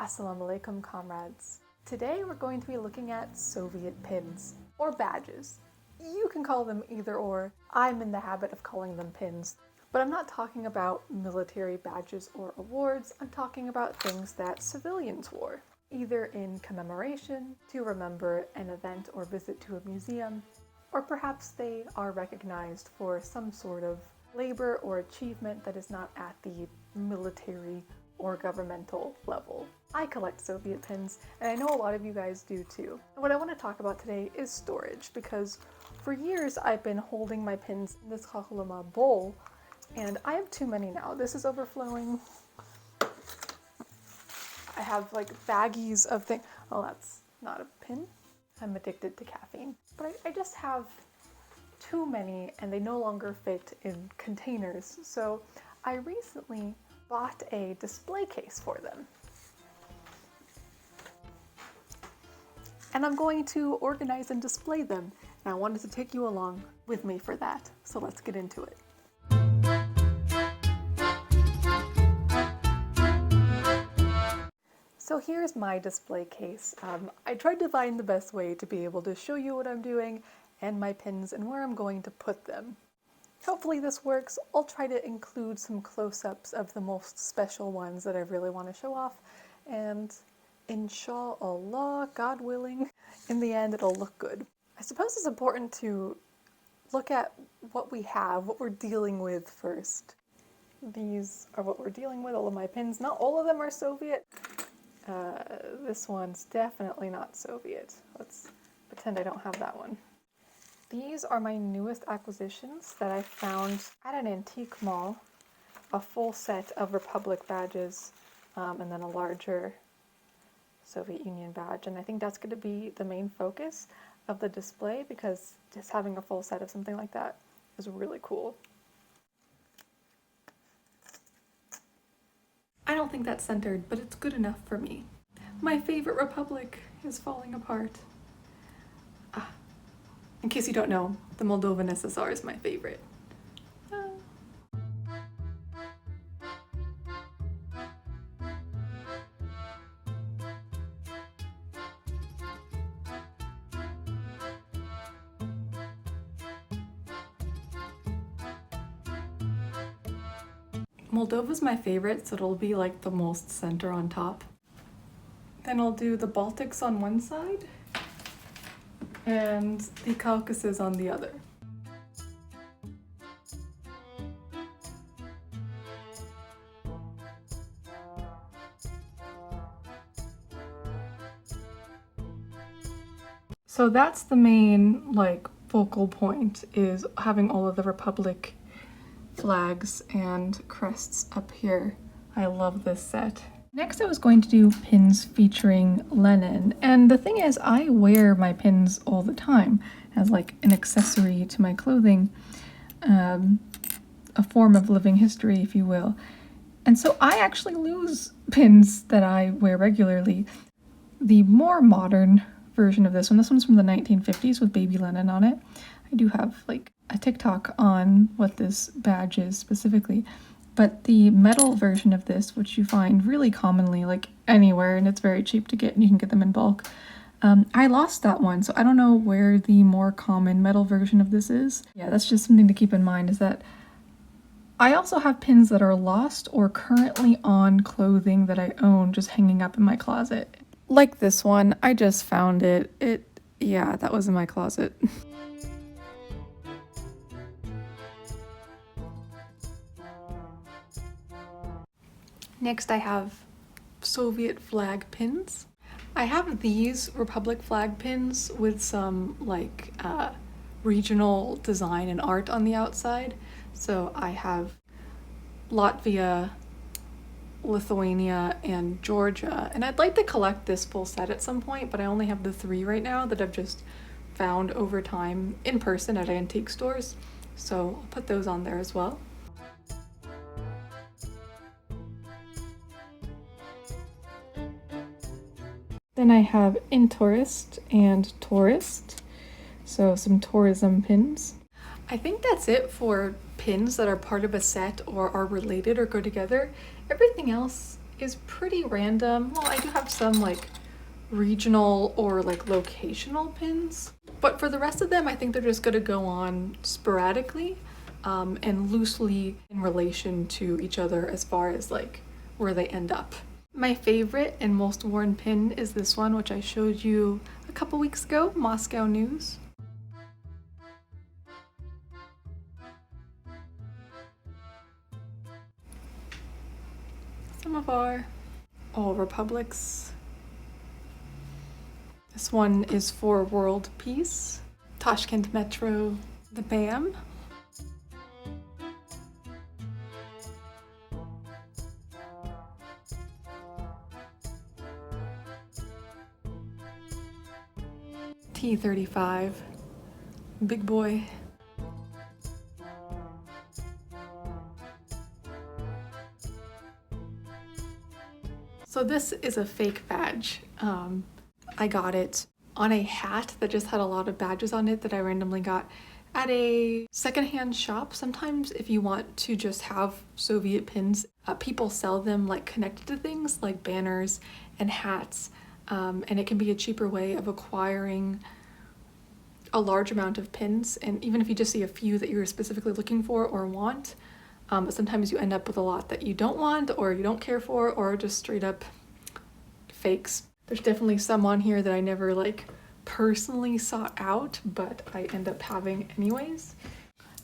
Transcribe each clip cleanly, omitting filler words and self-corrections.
Assalamu alaikum, comrades. Today we're going to be looking at Soviet pins, or badges. You can call them either or. I'm in the habit of calling them pins. But I'm not talking about military badges or awards, I'm talking about things that civilians wore, either in commemoration, to remember an event or visit to a museum, or perhaps they are recognized for some sort of labor or achievement that is not at the military or governmental level. I collect Soviet pins, and I know a lot of you guys do too. And what I want to talk about today is storage, because for years I've been holding my pins in this khakhlama bowl, and I have too many now. This is overflowing. I have like baggies of things. Oh, that's not a pin. I'm addicted to caffeine. But I just have too many, and they no longer fit in containers. So I recently bought a display case for them. And I'm going to organize and display them. And I wanted to take you along with me for that. So let's get into it. So here's my display case. I tried to find the best way to be able to show you what I'm doing and my pins and where I'm going to put them. Hopefully this works. I'll try to include some close-ups of the most special ones that I really want to show off, and inshallah, God willing, in the end it'll look good. I suppose it's important to look at what we have, what we're dealing with first. These are what we're dealing with, all of my pins. Not all of them are Soviet. This one's definitely not Soviet. Let's pretend I don't have that one. These are my newest acquisitions that I found at an antique mall. A full set of Republic badges, and then a larger Soviet Union badge. And I think that's going to be the main focus of the display, because just having a full set of something like that is really cool. I don't think that's centered, but it's good enough for me. My favorite Republic is falling apart. In case you don't know, the Moldovan SSR is my favorite. Moldova's my favorite, so it'll be like the most center on top. Then I'll do the Baltics on one side and the Caucasus on the other. So that's the main focal point, is having all of the Republic flags and crests up here. I love this set. Next I was going to do pins featuring Lenin, and the thing is, I wear my pins all the time as like an accessory to my clothing, a form of living history, if you will. And so I actually lose pins that I wear regularly. The more modern version of this one's from the 1950s with baby Lenin on it. I do have like a TikTok on what this badge is specifically, but the metal version of this, which you find really commonly like anywhere, and it's very cheap to get, and you can get them in bulk, I lost that one, so I don't know where the more common metal version of this is. Yeah, that's just something to keep in mind, is that I also have pins that are lost or currently on clothing that I own just hanging up in my closet. Like this one, I just found it. Yeah, that was in my closet. Next I have Soviet flag pins. I have these Republic flag pins with some regional design and art on the outside. So I have Latvia, Lithuania, and Georgia. And I'd like to collect this full set at some point, but I only have the 3 right now that I've just found over time in person at antique stores. So I'll put those on there as well. Then I have in tourist and tourist, so some tourism pins. I think that's it for pins that are part of a set or are related or go together. Everything else is pretty random. Well, I do have some like regional or like locational pins, but for the rest of them, I think they're just gonna go on sporadically and loosely in relation to each other as far as like where they end up. My favorite and most worn pin is this one, which I showed you a couple weeks ago, Moscow News. Some of our old republics. This one is for world peace. Tashkent Metro, the BAM. T-35, big boy. So this is a fake badge. I got it on a hat that just had a lot of badges on it that I randomly got at a secondhand shop. Sometimes if you want to just have Soviet pins, people sell them like connected to things like banners and hats, and it can be a cheaper way of acquiring a large amount of pins. And even if you just see a few that you're specifically looking for or want, but sometimes you end up with a lot that you don't want or you don't care for, or just straight up fakes. There's definitely some on here that I never like personally sought out, but I end up having anyways.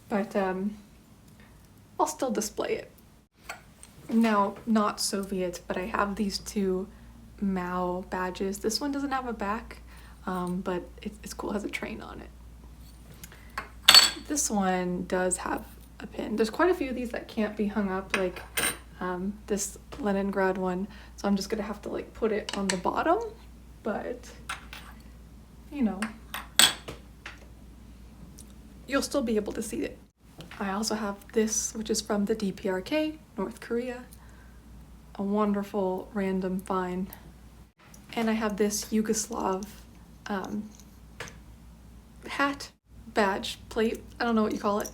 But I'll still display it. Now, not Soviet, but I have these two Mao badges. This one doesn't have a back, but it's cool, it has a train on it. This one does have a pin. There's quite a few of these that can't be hung up, like this Leningrad one, so I'm just gonna have to like put it on the bottom, but you know, you'll still be able to see it. I also have this, which is from the DPRK, North Korea, a wonderful random find. And I have this Yugoslav hat, badge, plate, I don't know what you call it,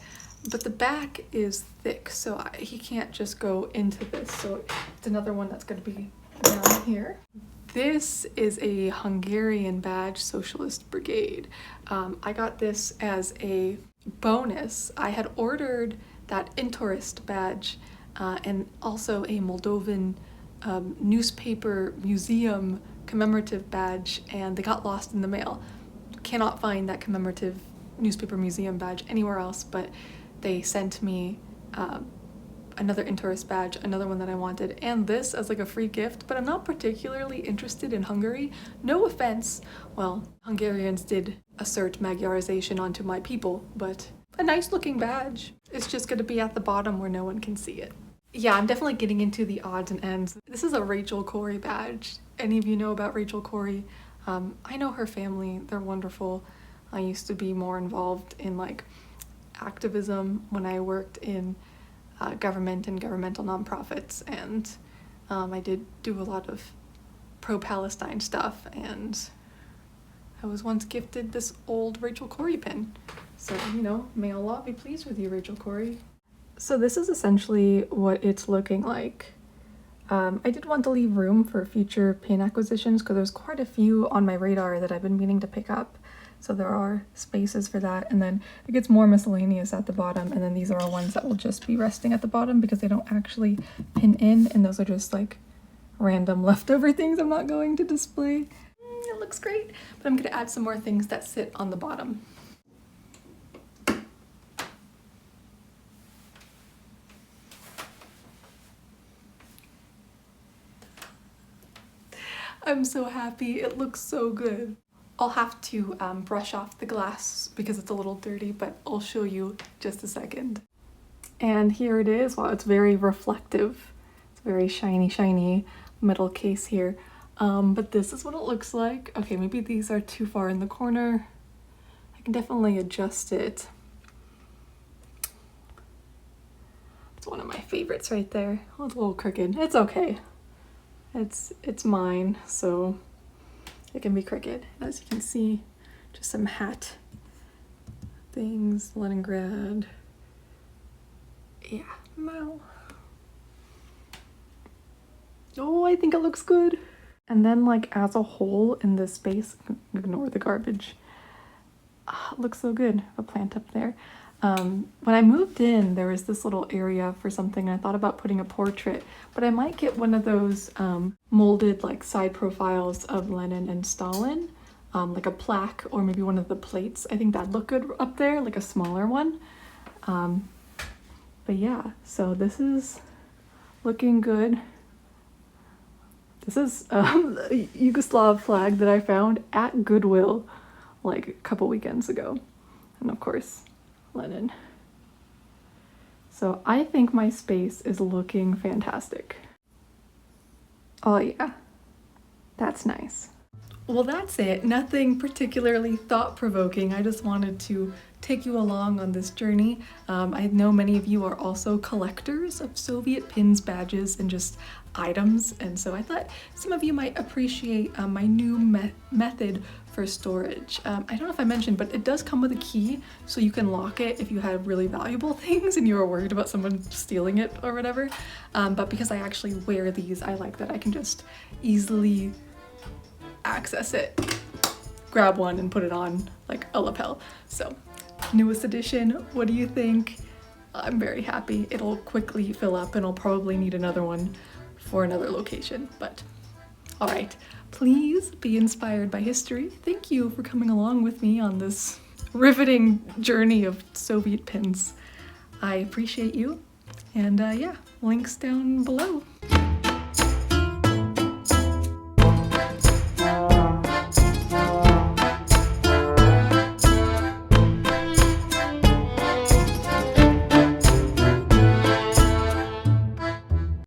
but the back is thick, so he can't just go into this, so it's another one that's going to be down here. This is a Hungarian badge, Socialist Brigade. I got this as a bonus. I had ordered that Intourist badge and also a Moldovan newspaper museum commemorative badge, and they got lost in the mail. Cannot find that commemorative newspaper museum badge anywhere else, but they sent me another Intourist badge, another one that I wanted, and this as like a free gift, but I'm not particularly interested in Hungary. No offense. Well, Hungarians did assert Magyarization onto my people, but a nice looking badge. It's just gonna be at the bottom where no one can see it. Yeah, I'm definitely getting into the odds and ends. This is a Rachel Corrie badge. Any of you know about Rachel Corrie? I know her family, they're wonderful. I used to be more involved in like activism when I worked in government and governmental nonprofits, and I did do a lot of pro-Palestine stuff, and I was once gifted this old Rachel Corrie pin. So, you know, may Allah be pleased with you, Rachel Corrie. So this is essentially what it's looking like. I did want to leave room for future pin acquisitions because there's quite a few on my radar that I've been meaning to pick up. So there are spaces for that, and then it gets more miscellaneous at the bottom, and then these are all ones that will just be resting at the bottom because they don't actually pin in, and those are just like random leftover things I'm not going to display. It looks great, but I'm going to add some more things that sit on the bottom. I'm so happy, it looks so good. I'll have to brush off the glass because it's a little dirty, but I'll show you just a second. And here it is. Wow, it's very reflective. It's very shiny, shiny metal case here. But this is what it looks like. Okay, maybe these are too far in the corner. I can definitely adjust it. It's one of my favorites right there. Oh, it's a little crooked. It's okay. It's mine, so it can be crooked. As you can see, just some hat things, Leningrad. Yeah, Mao. Oh, I think it looks good. And then like as a whole in this space, ignore the garbage. It looks so good, a plant up there. When I moved in, there was this little area for something. I thought about putting a portrait, but I might get one of those molded like side profiles of Lenin and Stalin, like a plaque or maybe one of the plates. I think that'd look good up there, like a smaller one. But yeah, so this is looking good. This is a Yugoslav flag that I found at Goodwill like a couple weekends ago. And of course, Lenin. So I think my space is looking fantastic. Oh yeah, that's nice. Well, that's it. Nothing particularly thought-provoking. I just wanted to take you along on this journey. I know many of you are also collectors of Soviet pins, badges, and just items, and so I thought some of you might appreciate my new method for storage. I don't know if I mentioned, but it does come with a key, so you can lock it if you have really valuable things and you were worried about someone stealing it or whatever. But because I actually wear these, I like that I can just easily access it, grab one and put it on like a lapel. So newest edition, what do you think? I'm very happy. It'll quickly fill up and I'll probably need another one for another location, but all right, please be inspired by history. Thank you for coming along with me on this riveting journey of Soviet pins. I appreciate you, and yeah, links down below.